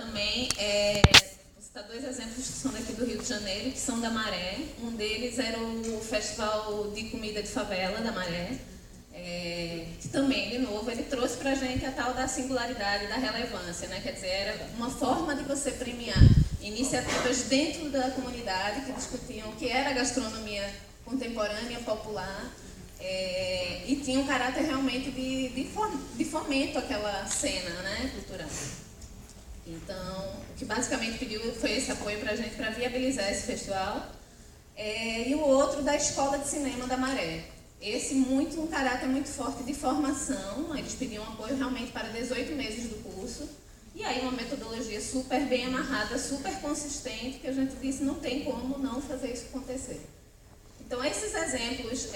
também, vou citar dois exemplos que são daqui do Rio de Janeiro, que são da Maré. Um deles era o Festival de Comida de Favela da Maré, que também, de novo, ele trouxe para a gente a tal da singularidade, da relevância, né? Quer dizer, era uma forma de você premiar iniciativas dentro da comunidade que discutiam o que era a gastronomia contemporânea, popular, e tinha um caráter realmente de fomento àquela cena, né, cultural. Então, o que basicamente pediu foi esse apoio para a gente, para viabilizar esse festival. E o outro da Escola de Cinema da Maré. Esse um caráter muito forte de formação, eles pediam apoio realmente para 18 meses do curso. E aí uma metodologia super bem amarrada, super consistente, que a gente disse não tem como não fazer isso acontecer. Então esses exemplos,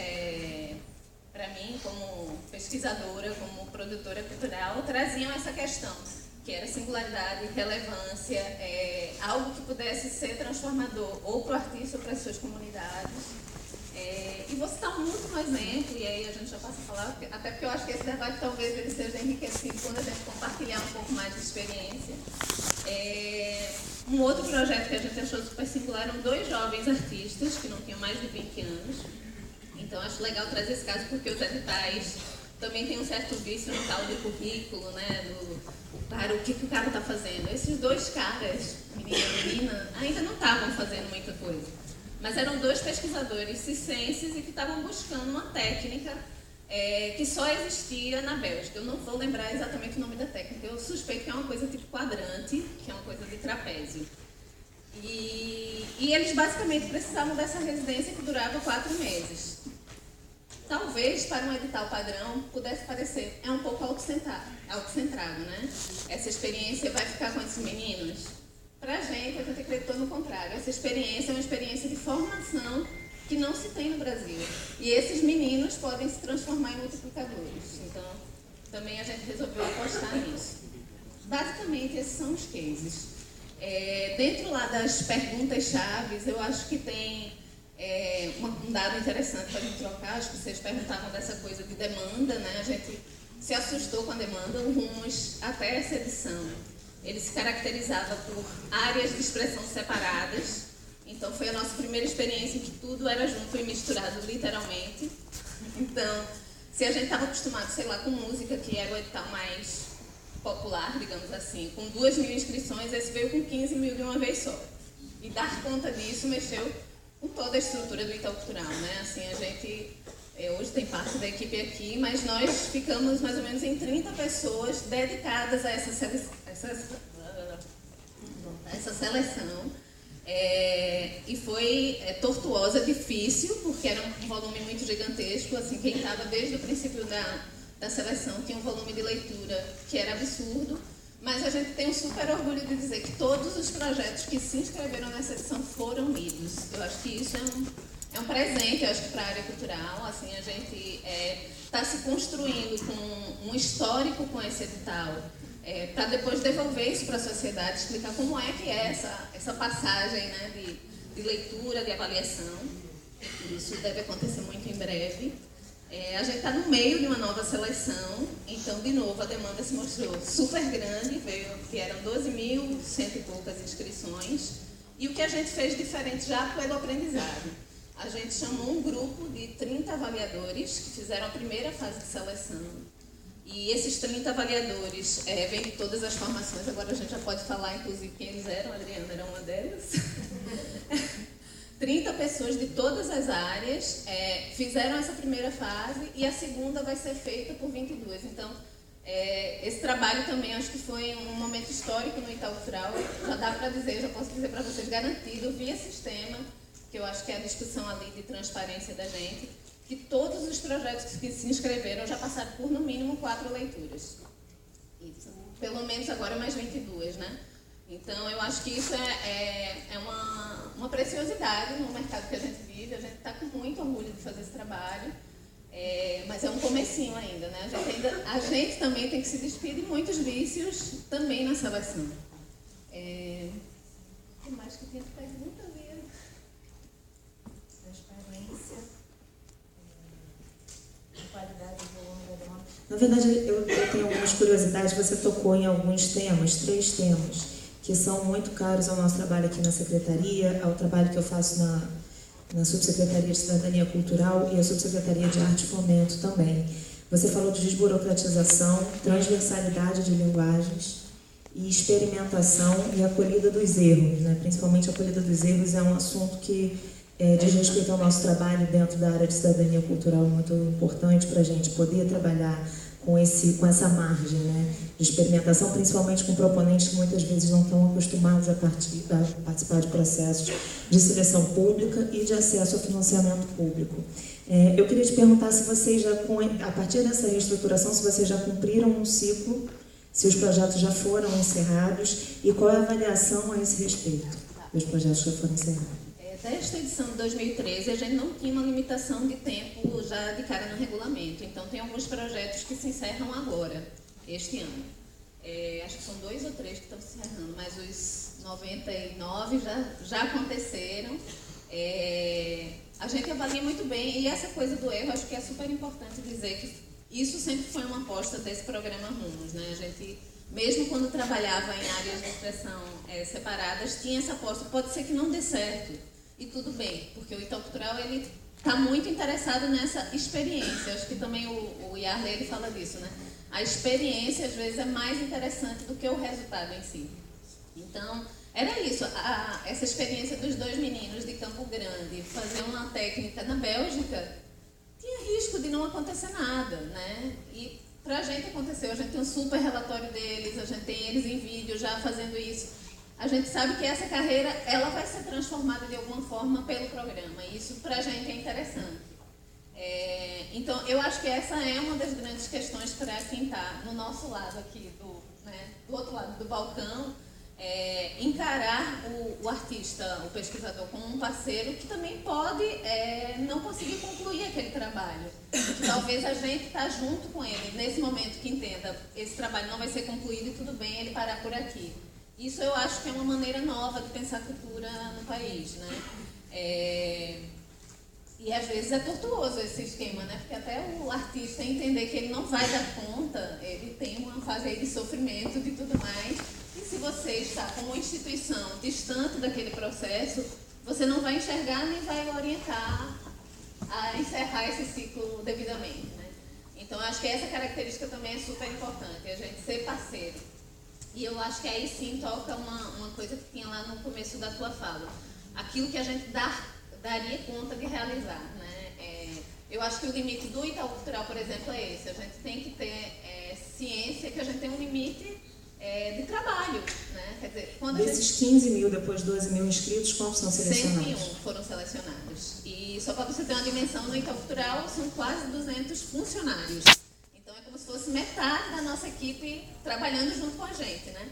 para mim, como pesquisadora, como produtora cultural, traziam essa questão, que era singularidade, relevância, algo que pudesse ser transformador ou para o artista ou para as suas comunidades. E vou citar um último exemplo, e aí a gente já passa a falar, até porque eu acho que esse debate talvez ele seja enriquecido quando a gente compartilhar um pouco mais de experiência. Um outro projeto que a gente achou super singular eram dois jovens artistas que não tinham mais de 20 anos. Então acho legal trazer esse caso porque os editais também têm um certo vício no tal de currículo, né, para o que o cara está fazendo. Esses dois caras, menino e menina, ainda não estavam fazendo muita coisa. Mas eram dois pesquisadores cicenses e que estavam buscando uma técnica que só existia na Bélgica. Eu não vou lembrar exatamente o nome da técnica. Eu suspeito que é uma coisa tipo quadrante, que é uma coisa de trapézio. E eles basicamente precisavam dessa residência que durava 4 meses. Talvez para um edital padrão pudesse parecer, um pouco autocentrado, né? Essa experiência vai ficar com esses meninos? Para a gente acreditou no contrário. Essa experiência é uma experiência de formação que não se tem no Brasil. E esses meninos podem se transformar em multiplicadores. Então, também a gente resolveu apostar nisso. Basicamente, esses são os cases. Dentro lá das perguntas-chave, eu acho que tem um dado interessante para a gente trocar. Acho que vocês perguntavam dessa coisa de demanda, né? A gente se assustou com a demanda. O Rumos, até essa edição, ele se caracterizava por áreas de expressão separadas. Então, foi a nossa primeira experiência em que tudo era junto e misturado, literalmente. Então, se a gente estava acostumado, sei lá, com música, que era o edital mais popular, digamos assim, com 2.000 inscrições, esse veio com 15.000 de uma vez só. E dar conta disso mexeu com toda a estrutura do Itaú Cultural, né? Assim, a gente... hoje tem parte da equipe aqui, mas nós ficamos mais ou menos em 30 pessoas dedicadas a essa seleção. E foi tortuosa, difícil, porque era um volume muito gigantesco. Assim, quem estava desde o princípio da seleção tinha um volume de leitura que era absurdo, mas a gente tem um super orgulho de dizer que todos os projetos que se inscreveram nessa edição foram lidos. Eu acho que isso é um presente, eu acho que para a área cultural. Assim, a gente está se construindo com um histórico com esse edital, para depois devolver isso para a sociedade, explicar como é que é essa passagem, né, de leitura, de avaliação. Isso deve acontecer muito em breve. A gente está no meio de uma nova seleção, então, de novo, a demanda se mostrou super grande, vieram 12.100 e poucas inscrições, e o que a gente fez diferente já pelo aprendizado. A gente chamou um grupo de 30 avaliadores que fizeram a primeira fase de seleção. E esses 30 avaliadores vêm de todas as formações. Agora a gente já pode falar, inclusive, quem eles eram. A Adriana era uma delas. 30 pessoas de todas as áreas fizeram essa primeira fase e a segunda vai ser feita por 22. Então, esse trabalho também acho que foi um momento histórico no Itaú Cultural. Já dá para dizer, já posso dizer para vocês, garantido, via sistema, que eu acho que é a discussão ali de transparência da gente, que todos os projetos que se inscreveram já passaram por, no mínimo, 4 leituras. Isso, pelo menos agora mais 22, né? Então, eu acho que isso é uma preciosidade no mercado que a gente vive. A gente está com muito orgulho de fazer esse trabalho, mas é um comecinho ainda, né? A gente também tem que se despedir de muitos vícios também na seleção. O que mais que tinha de pergunta, Lia? Transparência, qualidade e volume da demanda. Na verdade, eu tenho algumas curiosidades. Você tocou em alguns temas, 3 temas, que são muito caros ao nosso trabalho aqui na Secretaria, ao trabalho que eu faço na Subsecretaria de Cidadania Cultural e a Subsecretaria de Arte e Fomento também. Você falou de desburocratização, transversalidade de linguagens e experimentação e acolhida dos erros, né? Principalmente a acolhida dos erros é um assunto que diz respeito ao nosso trabalho dentro da área de cidadania cultural, muito importante para a gente poder trabalhar com essa margem, né, de experimentação, principalmente com proponentes que muitas vezes não estão acostumados a participar de processos de seleção pública e de acesso ao financiamento público. Eu queria te perguntar se vocês já, a partir dessa reestruturação, se vocês já cumpriram um ciclo, se os projetos já foram encerrados e qual é a avaliação a esse respeito dos projetos que já foram encerrados. Desde a edição de 2013, a gente não tinha uma limitação de tempo já de cara no regulamento. Então, tem alguns projetos que se encerram agora, este ano. Acho que são 2 ou 3 que estão se encerrando, mas os 99 já aconteceram. A gente avalia muito bem, e essa coisa do erro, acho que é super importante dizer que isso sempre foi uma aposta desse programa Rumos, né? A gente, mesmo quando trabalhava em áreas de expressão separadas, tinha essa aposta. Pode ser que não dê certo. E tudo bem, porque o Itaú Cultural está muito interessado nessa experiência. Acho que também o Yarley ele fala disso, né? A experiência, às vezes, é mais interessante do que o resultado em si. Então, era isso. Essa experiência dos 2 meninos de Campo Grande, fazer uma técnica na Bélgica, tinha risco de não acontecer nada, né? E para a gente aconteceu. A gente tem um super relatório deles, a gente tem eles em vídeo já fazendo isso. A gente sabe que essa carreira ela vai ser transformada de alguma forma pelo programa. E isso para a gente é interessante. Então, eu acho que essa é uma das grandes questões para quem está no nosso lado aqui, do outro lado do balcão, encarar o artista, o pesquisador, como um parceiro que também pode não conseguir concluir aquele trabalho. Talvez a gente está junto com ele nesse momento que entenda esse trabalho não vai ser concluído e tudo bem ele parar por aqui. Isso eu acho que é uma maneira nova de pensar cultura no país, né? E às vezes é tortuoso esse esquema, né? Porque até o artista entender que ele não vai dar conta, ele tem uma fase aí de sofrimento e tudo mais. E se você está como instituição distante daquele processo, você não vai enxergar nem vai orientar a encerrar esse ciclo devidamente, né? Então, eu acho que essa característica também é super importante, a gente ser parceiro. E eu acho que aí sim toca uma coisa que tinha lá no começo da tua fala. Aquilo que a gente daria conta de realizar, né? Eu acho que o limite do Itaú Cultural, por exemplo, é esse. A gente tem que ter ciência que a gente tem um limite de trabalho, né? Quer dizer, quando desses 15 mil, depois 12 mil inscritos, quantos são selecionados? 101 foram selecionados. E só para você ter uma dimensão, no Itaú Cultural são quase 200 funcionários. Então, é como se fosse metade da nossa equipe trabalhando junto com a gente, né?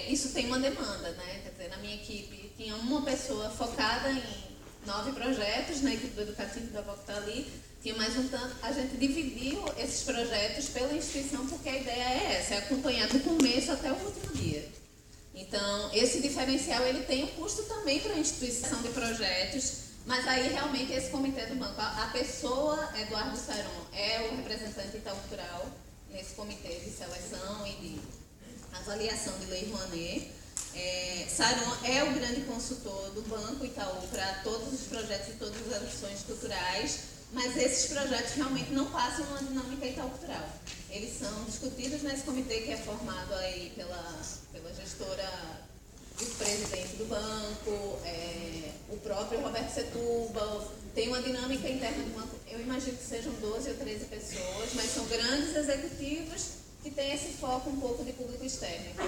Isso tem uma demanda, né? Quer dizer, na minha equipe tinha uma pessoa focada em 9 projetos, na equipe do Educativo da Voc está ali, tinha mais um tanto. A gente dividiu esses projetos pela instituição porque a ideia é essa, é acompanhar do começo até o último dia. Então, esse diferencial ele tem um custo também para a instituição de projetos, mas aí realmente esse comitê do banco, a pessoa, Eduardo Saron, é o representante Itaú Cultural nesse comitê de seleção e de avaliação de Lei Rouanet. Saron é o grande consultor do Banco Itaú para todos os projetos e todas as ações culturais, mas esses projetos realmente não passam uma dinâmica Itaú Cultural. Eles são discutidos nesse comitê que é formado aí pela gestora, vice-presidente do banco, o próprio Roberto Setúbal. Tem uma dinâmica interna do banco, eu imagino que sejam 12 ou 13 pessoas, mas são grandes executivos que têm esse foco um pouco de público externo. Então,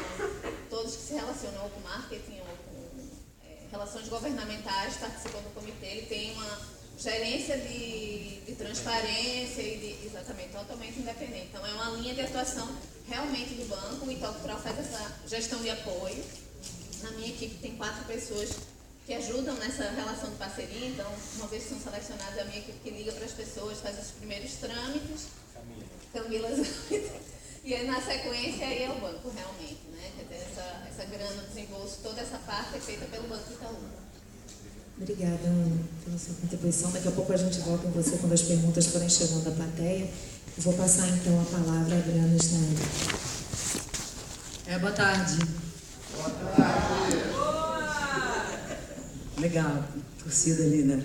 todos que se relacionam ou com marketing ou com relações governamentais participam do comitê. Ele tem uma gerência de transparência e exatamente, totalmente independente. Então, é uma linha de atuação realmente do banco. O Itaú Cultural faz essa gestão de apoio. Na minha equipe tem 4 pessoas que ajudam nessa relação de parceria. Então, uma vez que são selecionadas, é a minha equipe que liga para as pessoas, faz os primeiros trâmites. Camila. E aí, na sequência, aí é o banco, realmente, né? Quer dizer, essa grana, desembolso, toda essa parte é feita pelo Banco Itaú. Obrigada, Ana, pela sua contribuição. Daqui a pouco a gente volta com você quando as perguntas forem chegando da plateia. Eu vou passar, então, a palavra a Adriana Schneider. Boa tarde. Boa tarde. Legal, torcida ali, né?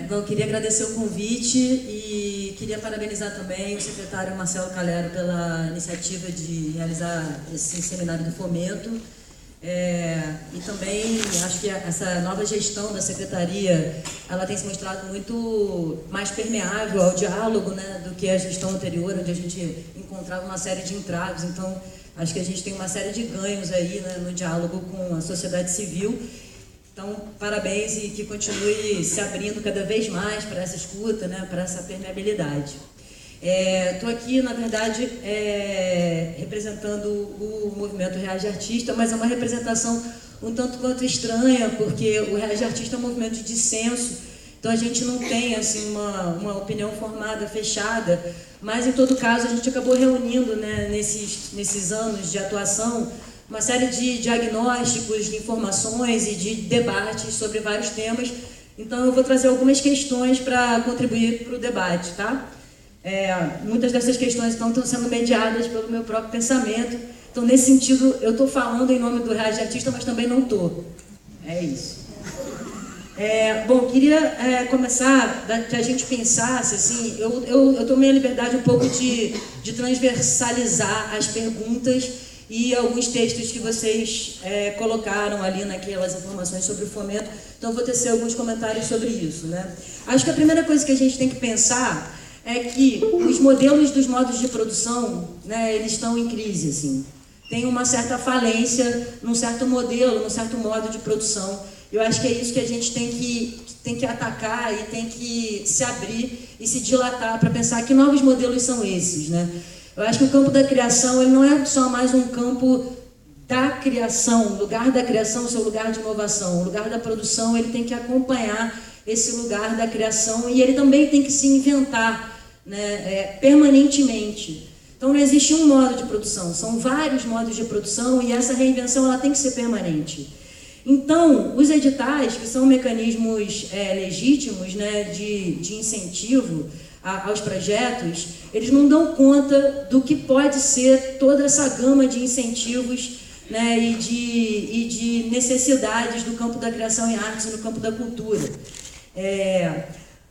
Bom, queria agradecer o convite e queria parabenizar também o secretário Marcelo Calero pela iniciativa de realizar esse seminário do fomento. E também acho que essa nova gestão da secretaria, ela tem se mostrado muito mais permeável ao diálogo, né, do que a gestão anterior, onde a gente encontrava uma série de entraves. Então, acho que a gente tem uma série de ganhos aí, né, no diálogo com a sociedade civil. Então, parabéns e que continue se abrindo cada vez mais para essa escuta, né, para essa permeabilidade. Estou aqui, na verdade, representando o movimento Reage Artista, mas é uma representação um tanto quanto estranha, porque o Reage Artista é um movimento de dissenso, então a gente não tem assim, uma opinião formada, fechada, mas, em todo caso, a gente acabou reunindo, né, nesses anos de atuação, uma série de diagnósticos, de informações e de debates sobre vários temas. Então, eu vou trazer algumas questões para contribuir para o debate, tá? Muitas dessas questões então estão sendo mediadas pelo meu próprio pensamento. Então, nesse sentido, eu estou falando em nome do Reage Artista, mas também não estou. É isso. Bom, queria começar que a gente pensasse, assim, eu tomei a liberdade um pouco de transversalizar as perguntas e alguns textos que vocês colocaram ali naquelas informações sobre o fomento. Então, eu vou tecer alguns comentários sobre isso, né? Acho que a primeira coisa que a gente tem que pensar é que os modelos dos modos de produção, né, eles estão em crise, assim. Tem uma certa falência num certo modelo, num certo modo de produção. Eu acho que é isso que a gente tem que atacar e tem que se abrir e se dilatar para pensar que novos modelos são esses, né? Eu acho que o campo da criação ele não é só mais um campo da criação, o lugar da criação, seu lugar de inovação. O lugar da produção ele tem que acompanhar esse lugar da criação e ele também tem que se inventar, né, permanentemente. Então não existe um modo de produção, são vários modos de produção e essa reinvenção ela tem que ser permanente. Então, os editais, que são mecanismos legítimos, né, de incentivo aos projetos, eles não dão conta do que pode ser toda essa gama de incentivos, né, e de necessidades do campo da criação em artes e no campo da cultura.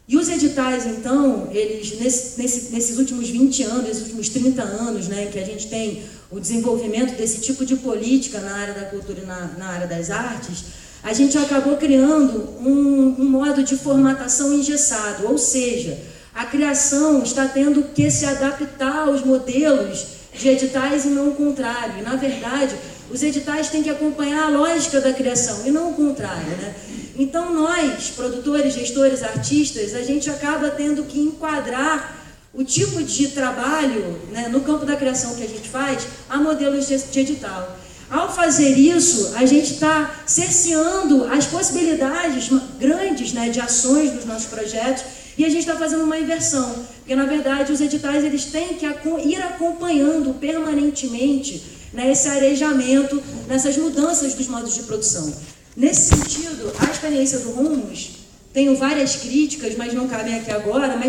E os editais, então, eles, nesses últimos 20 anos, nesses últimos 30 anos, né, que a gente tem o desenvolvimento desse tipo de política na área da cultura e na área das artes, a gente acabou criando um modo de formatação engessado, ou seja, a criação está tendo que se adaptar aos modelos de editais e não o contrário. E, na verdade, os editais têm que acompanhar a lógica da criação e não o contrário, né? Então, nós, produtores, gestores, artistas, a gente acaba tendo que enquadrar o tipo de trabalho, né, no campo da criação que a gente faz a modelos de edital. Ao fazer isso, a gente está cerceando as possibilidades grandes, né, de ações dos nossos projetos e a gente está fazendo uma inversão, porque, na verdade, os editais eles têm que ir acompanhando permanentemente, né, esse arejamento, nessas mudanças dos modos de produção. Nesse sentido, a experiência do Rumos, tenho várias críticas, mas não cabem aqui agora,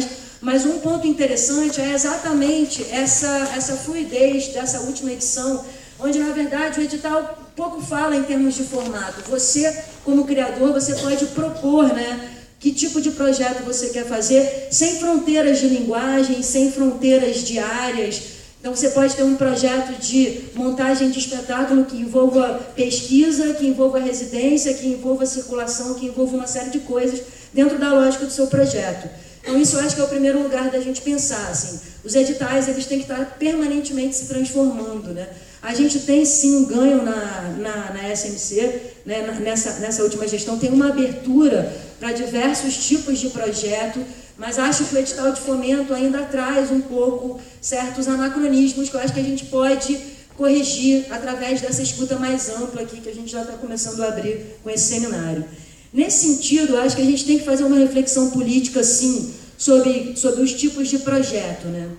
mas um ponto interessante é exatamente essa fluidez dessa última edição, onde, na verdade, o edital pouco fala em termos de formato. Você, como criador, você pode propor, né, que tipo de projeto você quer fazer, sem fronteiras de linguagem, sem fronteiras de áreas. Então, você pode ter um projeto de montagem de espetáculo que envolva pesquisa, que envolva residência, que envolva circulação, que envolva uma série de coisas dentro da lógica do seu projeto. Então, isso eu acho que é o primeiro lugar da gente pensar, assim. Os editais, eles têm que estar permanentemente se transformando, né? A gente tem, sim, um ganho na SMC, né? Nessa última gestão, tem uma abertura para diversos tipos de projeto, mas acho que o edital de fomento ainda traz um pouco certos anacronismos que eu acho que a gente pode corrigir através dessa escuta mais ampla aqui que a gente já está começando a abrir com esse seminário. Nesse sentido, eu acho que a gente tem que fazer uma reflexão política, sim, sobre os tipos de projeto, né?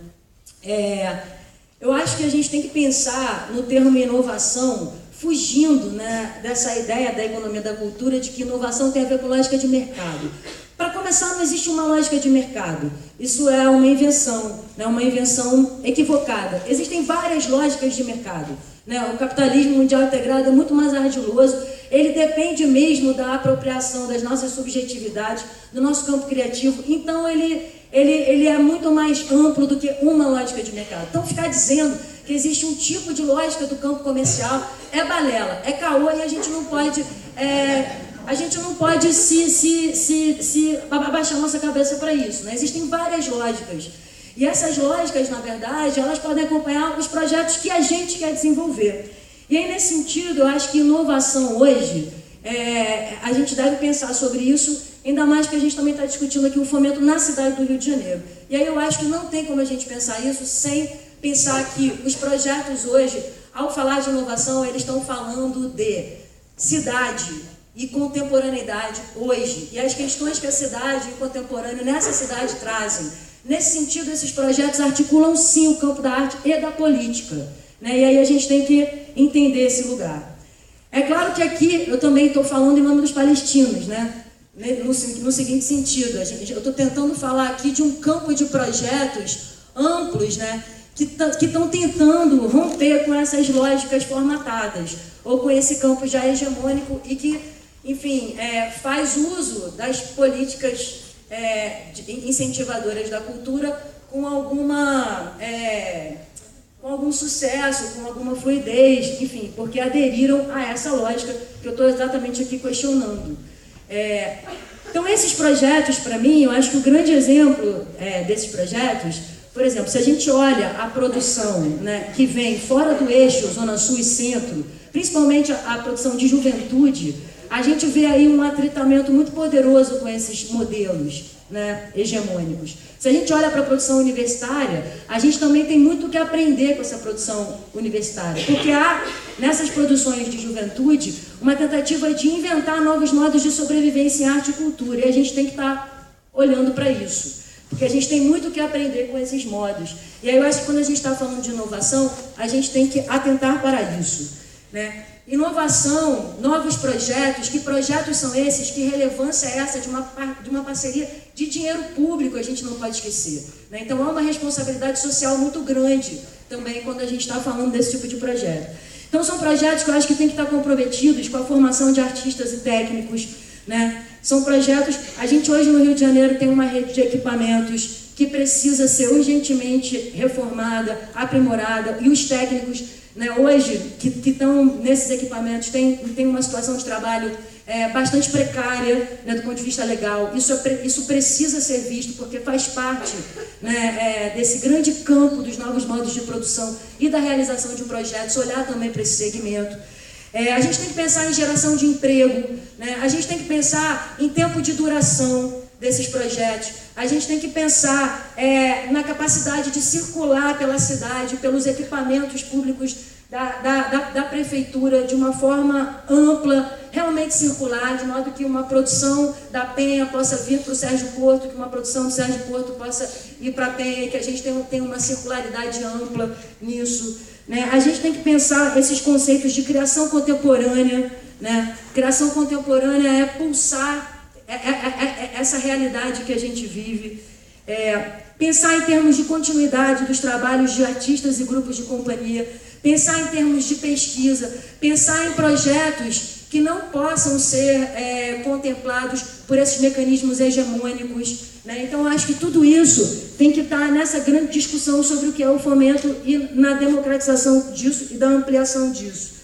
Eu acho que a gente tem que pensar no termo inovação fugindo, né, dessa ideia da economia da cultura de que inovação tem a ver com lógica de mercado. Para começar, não existe uma lógica de mercado. Isso é uma invenção, né, uma invenção equivocada. Existem várias lógicas de mercado, né? O capitalismo mundial integrado é muito mais ardiloso, ele depende mesmo da apropriação das nossas subjetividades, do nosso campo criativo. Então, ele é muito mais amplo do que uma lógica de mercado. Então, ficar dizendo que existe um tipo de lógica do campo comercial é balela, é caô, e a gente não pode abaixar nossa cabeça para isso, né? Existem várias lógicas. E essas lógicas, na verdade, elas podem acompanhar os projetos que a gente quer desenvolver. E aí, nesse sentido, eu acho que inovação hoje, a gente deve pensar sobre isso, ainda mais que a gente também está discutindo aqui o fomento na cidade do Rio de Janeiro. E aí eu acho que não tem como a gente pensar isso sem pensar que os projetos hoje, ao falar de inovação, eles estão falando de cidade e contemporaneidade hoje. E as questões que a cidade e o contemporâneo nessa cidade trazem. Nesse sentido, esses projetos articulam sim o campo da arte e da política, né? E aí a gente tem que entender esse lugar. É claro que aqui eu também estou falando em nome dos palestinos, né? No seguinte sentido, eu estou tentando falar aqui de um campo de projetos amplos, né? Que estão tentando romper com essas lógicas formatadas, ou com esse campo já hegemônico e que, enfim, faz uso das políticas incentivadoras da cultura com algum sucesso, com alguma fluidez, enfim, porque aderiram a essa lógica que eu estou exatamente aqui questionando. Então, esses projetos, para mim, eu acho que o grande exemplo desses projetos, por exemplo, se a gente olha a produção, né, que vem fora do eixo Zona Sul e Centro, principalmente a produção de juventude, a gente vê aí um atritamento muito poderoso com esses modelos, né, hegemônicos. Se a gente olha para a produção universitária, a gente também tem muito o que aprender com essa produção universitária, porque há, nessas produções de juventude, uma tentativa de inventar novos modos de sobrevivência em arte e cultura, e a gente tem que estar olhando para isso, porque a gente tem muito o que aprender com esses modos. E aí eu acho que quando a gente está falando de inovação, a gente tem que atentar para isso, né? Inovação, novos projetos, que projetos são esses, que relevância é essa de uma parceria de dinheiro público, a gente não pode esquecer, né? Então há uma responsabilidade social muito grande também quando a gente está falando desse tipo de projeto. Então são projetos que eu acho que tem que estar comprometidos com a formação de artistas e técnicos, né? São projetos, a gente hoje no Rio de Janeiro tem uma rede de equipamentos que precisa ser urgentemente reformada, aprimorada, e os técnicos, né, hoje, que estão nesses equipamentos, tem uma situação de trabalho bastante precária, né, do ponto de vista legal. Isso precisa ser visto, porque faz parte, né, desse grande campo dos novos modos de produção e da realização de um projeto, olhar também para esse segmento. A gente tem que pensar em geração de emprego, né? A gente tem que pensar em tempo de duração desses projetos. A gente tem que pensar na capacidade de circular pela cidade, pelos equipamentos públicos da prefeitura de uma forma ampla, realmente circular, de modo que uma produção da Penha possa vir para o Sérgio Porto, que uma produção do Sérgio Porto possa ir para a Penha, que a gente tem uma circularidade ampla nisso, né? A gente tem que pensar esses conceitos de criação contemporânea, né? Criação contemporânea é pulsar essa realidade que a gente vive, pensar em termos de continuidade dos trabalhos de artistas e grupos de companhia, pensar em termos de pesquisa, pensar em projetos que não possam ser contemplados por esses mecanismos hegemônicos, né? Então, acho que tudo isso tem que estar nessa grande discussão sobre o que é o fomento e na democratização disso e da ampliação disso.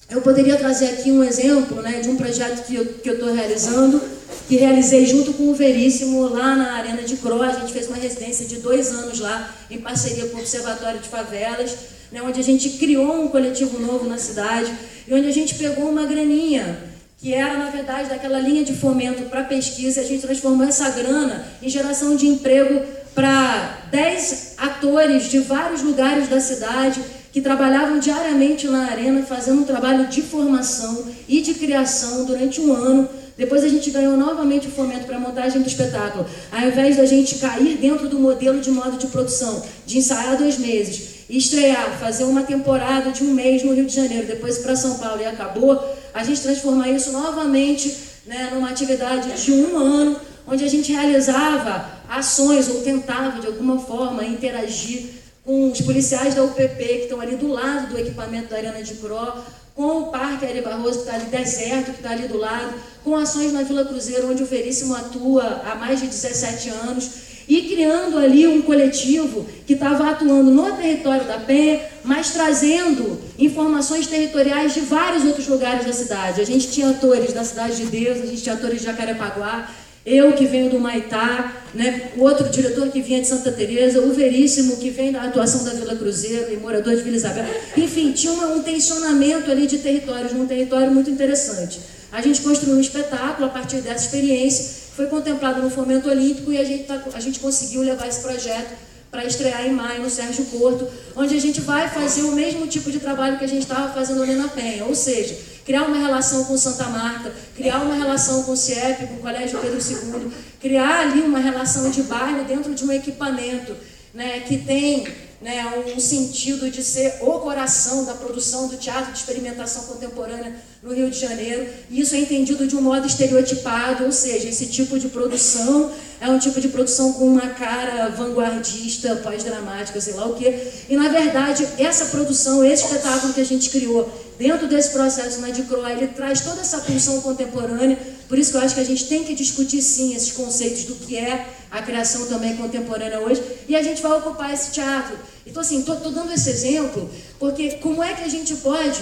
Eu poderia trazer aqui um exemplo, né, de um projeto que eu estou realizando, que realizei junto com o Veríssimo lá na Arena de Cro. A gente fez uma residência de 2 anos lá, em parceria com o Observatório de Favelas, né, onde a gente criou um coletivo novo na cidade e onde a gente pegou uma graninha que era, na verdade, daquela linha de fomento para pesquisa, e a gente transformou essa grana em geração de emprego para 10 atores de vários lugares da cidade que trabalhavam diariamente na arena, fazendo um trabalho de formação e de criação durante 1 ano. Depois a gente ganhou novamente o fomento para a montagem do espetáculo. Ao invés da gente cair dentro do modelo de modo de produção, de ensaiar 2 meses, estrear, fazer uma temporada de 1 mês no Rio de Janeiro, depois para São Paulo e acabou, a gente transformar isso novamente, né, numa atividade de 1 ano, onde a gente realizava ações ou tentava de alguma forma interagir com os policiais da UPP, que estão ali do lado do equipamento da Arena de Cro, com o Parque Ari Barroso, que está ali deserto, que está ali do lado, com ações na Vila Cruzeiro, onde o Veríssimo atua há mais de 17 anos, e criando ali um coletivo que estava atuando no território da Penha, mas trazendo informações territoriais de vários outros lugares da cidade. A gente tinha atores da Cidade de Deus, a gente tinha atores de Jacarepaguá, eu que venho do Humaitá, né, o outro diretor que vinha de Santa Teresa, o Veríssimo que vem da atuação da Vila Cruzeiro e morador de Vila Isabel. Enfim, tinha um tensionamento ali de territórios, num território muito interessante. A gente construiu um espetáculo a partir dessa experiência, foi contemplado no Fomento Olímpico e a gente conseguiu levar esse projeto para estrear em maio no Sérgio Porto, onde a gente vai fazer o mesmo tipo de trabalho que a gente estava fazendo ali na Penha, ou seja, criar uma relação com Santa Marta, criar uma relação com o CIEP, com o Colégio Pedro II, criar ali uma relação de bairro dentro de um equipamento, né, que tem, né, um sentido de ser o coração da produção do teatro de experimentação contemporânea no Rio de Janeiro, e isso é entendido de um modo estereotipado, ou seja, esse tipo de produção é um tipo de produção com uma cara vanguardista, pós-dramática, sei lá o quê, e na verdade essa produção, esse espetáculo que a gente criou dentro desse processo na DICRO, ele traz toda essa pulsão contemporânea, por isso que eu acho que a gente tem que discutir sim esses conceitos do que é a criação também contemporânea hoje, e a gente vai ocupar esse teatro. Então assim, estou dando esse exemplo, porque como é que a gente pode,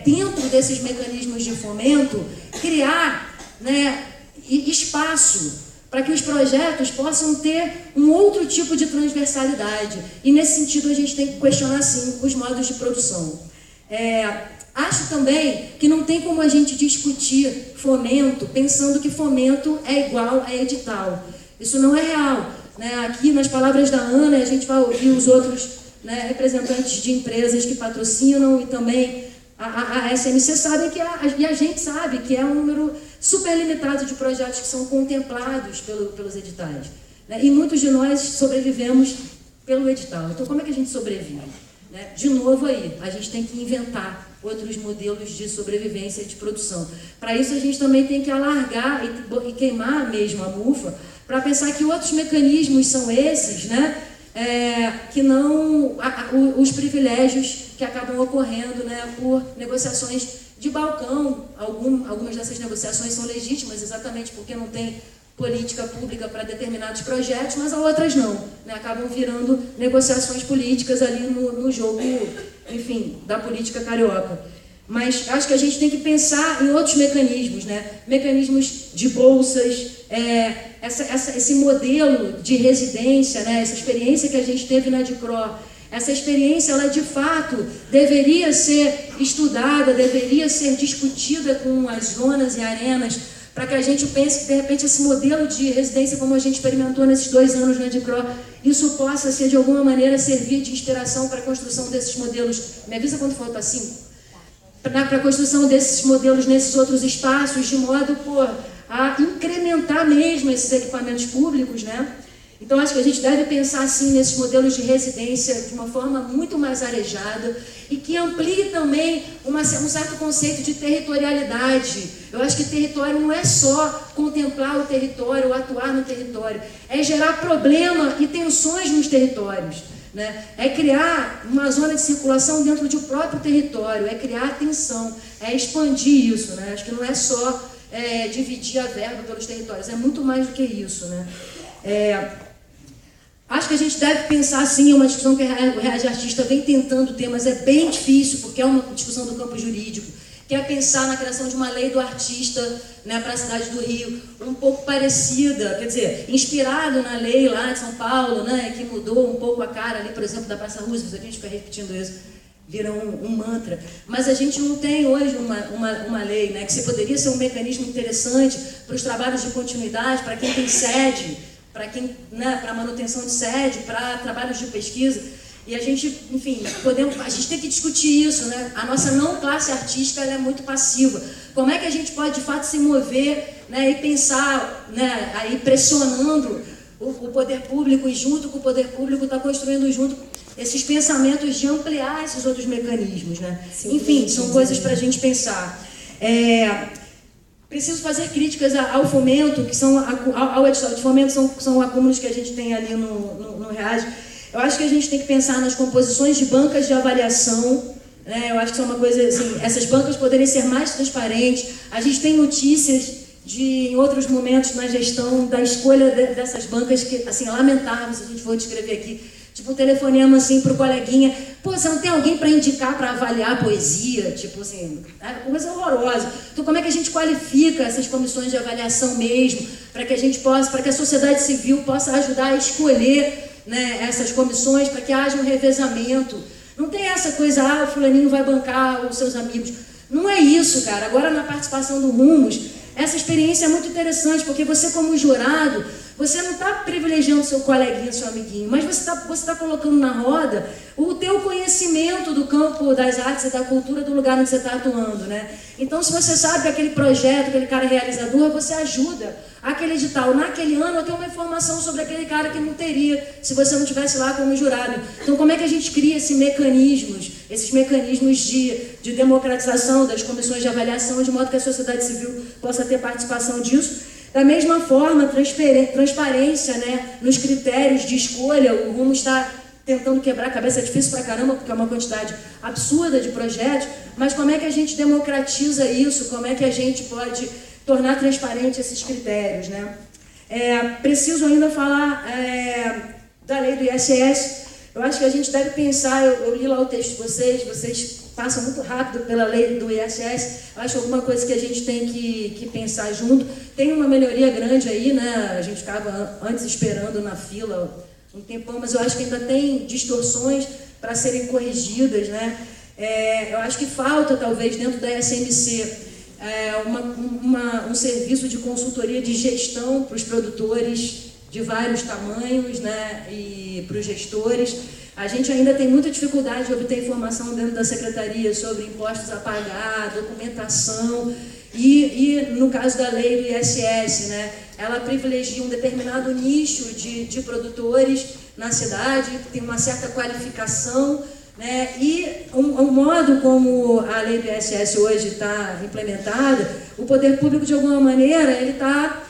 dentro desses mecanismos de fomento, criar, né, espaço para que os projetos possam ter um outro tipo de transversalidade. E nesse sentido a gente tem que questionar sim os modos de produção. Acho também que não tem como a gente discutir fomento pensando que fomento é igual a edital. Isso não é real, né? Aqui, nas palavras da Ana, a gente vai ouvir os outros, né, representantes de empresas que patrocinam e também a SMC sabe que e a gente sabe que é um número super limitado de projetos que são contemplados pelos editais, né? E muitos de nós sobrevivemos pelo edital. Então, como é que a gente sobrevive? Né? De novo aí, a gente tem que inventar outros modelos de sobrevivência e de produção. Para isso, a gente também tem que alargar e queimar mesmo a mufa para pensar que outros mecanismos são esses, né? Que não os privilégios que acabam ocorrendo, né, por negociações de balcão. Algumas dessas negociações são legítimas exatamente porque não tem política pública para determinados projetos, mas outras não, né, acabam virando negociações políticas ali no jogo, enfim, da política carioca. Mas acho que a gente tem que pensar em outros mecanismos, né? Mecanismos de bolsas, esse modelo de residência, né? Essa experiência que a gente teve na DICRO, essa experiência, ela de fato deveria ser estudada, deveria ser discutida com as zonas e arenas, para que a gente pense que, de repente, esse modelo de residência, como a gente experimentou nesses 2 anos na DICRO, isso possa ser, de alguma maneira, servir de inspiração para a construção desses modelos. Me avisa quando falta 5? Para a construção desses modelos nesses outros espaços, de modo a incrementar mesmo esses equipamentos públicos, né? Então, acho que a gente deve pensar, assim, nesses modelos de residência de uma forma muito mais arejada e que amplie também um certo conceito de territorialidade. Eu acho que território não é só contemplar o território ou atuar no território, é gerar problema e tensões nos territórios, né? É criar uma zona de circulação dentro de um próprio território, é criar tensão, é expandir isso, né? Acho que não é só dividir a verba pelos territórios, é muito mais do que isso, né? Acho que a gente deve pensar, assim, uma discussão que o Reage Artista vem tentando ter, mas é bem difícil, porque é uma discussão do campo jurídico, que é pensar na criação de uma lei do artista, né, para a cidade do Rio, um pouco parecida, quer dizer, inspirado na lei lá de São Paulo, né, que mudou um pouco a cara ali, por exemplo, da Praça Roosevelt, a gente fica repetindo isso, vira um mantra. Mas a gente não tem hoje uma lei, né, que poderia ser um mecanismo interessante para os trabalhos de continuidade, para quem tem sede, para quem, né, para manutenção de sede, para trabalhos de pesquisa. E a gente, enfim, a gente tem que discutir isso, né? A nossa não classe artística, ela é muito passiva. Como é que a gente pode, de fato, se mover, né, e pensar, né, aí pressionando o poder público, e junto com o poder público está construindo junto esses pensamentos de ampliar esses outros mecanismos, né? Sim, enfim, são coisas para a gente pensar. Preciso fazer críticas ao fomento, que são ao edital de fomento, são acúmulos que a gente tem ali no Reage. Eu acho que a gente tem que pensar nas composições de bancas de avaliação, né? Eu acho que isso é uma coisa assim, essas bancas poderem ser mais transparentes. A gente tem notícias em outros momentos na gestão da escolha dessas bancas que, assim, lamentáveis, a gente for descrever aqui. Tipo, um telefonema assim pro coleguinha, pô, você não tem alguém para indicar para avaliar a poesia? Tipo assim, é uma coisa horrorosa. Então, como é que a gente qualifica essas comissões de avaliação mesmo, para que a gente possa, para que a sociedade civil possa ajudar a escolher, né, essas comissões, para que haja um revezamento? Não tem essa coisa, o fulaninho vai bancar os seus amigos. Não é isso, cara. Agora, na participação do Rumos, essa experiência é muito interessante, porque você, como jurado, você não está privilegiando seu coleguinha, seu amiguinho, mas você tá colocando na roda o teu conhecimento do campo das artes e da cultura do lugar onde você está atuando, né? Então, se você sabe que aquele projeto, aquele cara é realizador, você ajuda aquele edital, naquele ano, a ter uma informação sobre aquele cara que não teria, se você não estivesse lá como jurado. Então, como é que a gente cria esses mecanismos de democratização das comissões de avaliação, de modo que a sociedade civil possa ter participação disso? Da mesma forma, transparência, né, nos critérios de escolha. O Rumo está tentando quebrar a cabeça, é difícil pra caramba, porque é uma quantidade absurda de projetos, mas como é que a gente democratiza isso? Como é que a gente pode tornar transparente esses critérios, né? Preciso ainda falar da lei do ISS. Eu acho que a gente deve pensar, eu li lá o texto de vocês passam muito rápido pela lei do ISS, acho alguma coisa que a gente tem que pensar junto. Tem uma melhoria grande aí, né? A gente ficava antes esperando na fila um tempão, mas eu acho que ainda tem distorções para serem corrigidas, né? Eu acho que falta, talvez, dentro da SMC, um serviço de consultoria de gestão para os produtores de vários tamanhos, né? E para os gestores. A gente ainda tem muita dificuldade de obter informação dentro da Secretaria sobre impostos a pagar, documentação, e no caso da lei do ISS, né, ela privilegia um determinado nicho de produtores na cidade, que tem uma certa qualificação, né, e o modo como a lei do ISS hoje está implementada, o poder público, de alguma maneira, ele está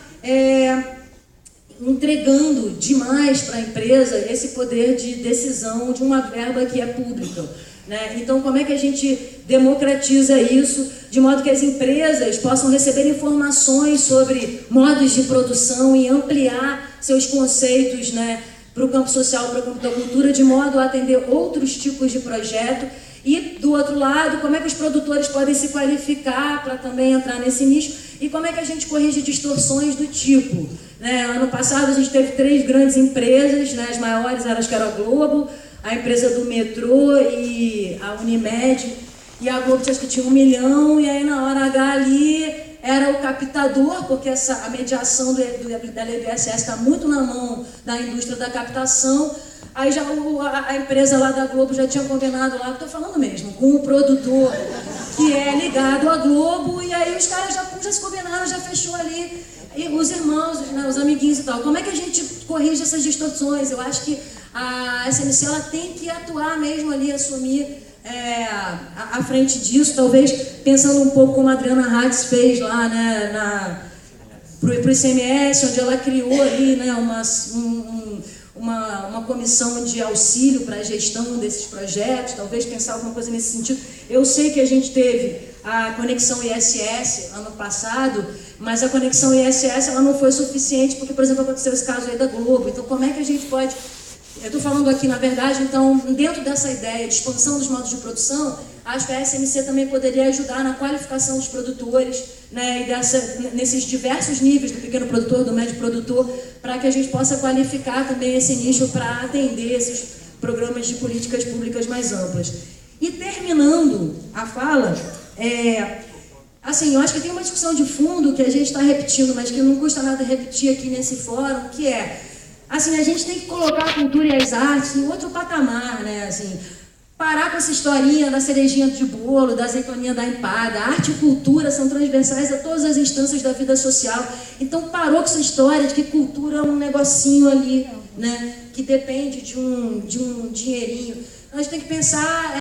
entregando demais para a empresa esse poder de decisão de uma verba que é pública, né? Então, como é que a gente democratiza isso de modo que as empresas possam receber informações sobre modos de produção e ampliar seus conceitos, né, para o campo social, para o campo da cultura, de modo a atender outros tipos de projeto? E, do outro lado, como é que os produtores podem se qualificar para também entrar nesse nicho? E como é que a gente corrige distorções do tipo, né? Ano passado a gente teve 3 grandes empresas, né? As maiores eram, acho que era a Globo, a empresa do metrô e a Unimed. E a Globo acho que tinha 1 milhão, e aí na hora H ali era o captador, porque a mediação da lei do ISS está muito na mão da indústria da captação. Aí já a empresa lá da Globo já tinha combinado lá, estou falando mesmo, com o produtor que é ligado à Globo, e aí os caras já se combinaram, já fechou ali, e os irmãos, né, os amiguinhos e tal. Como é que a gente corrige essas distorções? Eu acho que a SMC ela tem que atuar mesmo ali, assumir à frente disso, talvez pensando um pouco como a Adriana Hatz fez lá, né, pro ICMS, onde ela criou ali, né, uma comissão de auxílio para a gestão desses projetos, talvez pensar alguma coisa nesse sentido. Eu sei que a gente teve a conexão ISS ano passado, mas a conexão ISS ela não foi suficiente, porque, por exemplo, aconteceu esse caso aí da Globo. Então, como é que a gente pode... Eu estou falando aqui, na verdade, então, dentro dessa ideia de expansão dos modos de produção, acho que a SMC também poderia ajudar na qualificação dos produtores, né, e nesses diversos níveis do pequeno produtor, do médio produtor, para que a gente possa qualificar também esse nicho para atender esses programas de políticas públicas mais amplas. E terminando a fala, assim, eu acho que tem uma discussão de fundo que a gente está repetindo, mas que não custa nada repetir aqui nesse fórum, que é, assim, a gente tem que colocar a cultura e as artes em outro patamar, né, assim, parar com essa historinha da cerejinha de bolo, da azeitoninha da empada. Arte e cultura são transversais a todas as instâncias da vida social. Então parou com essa história de que cultura é um negocinho ali, né, que depende de um dinheirinho. Nós temos que pensar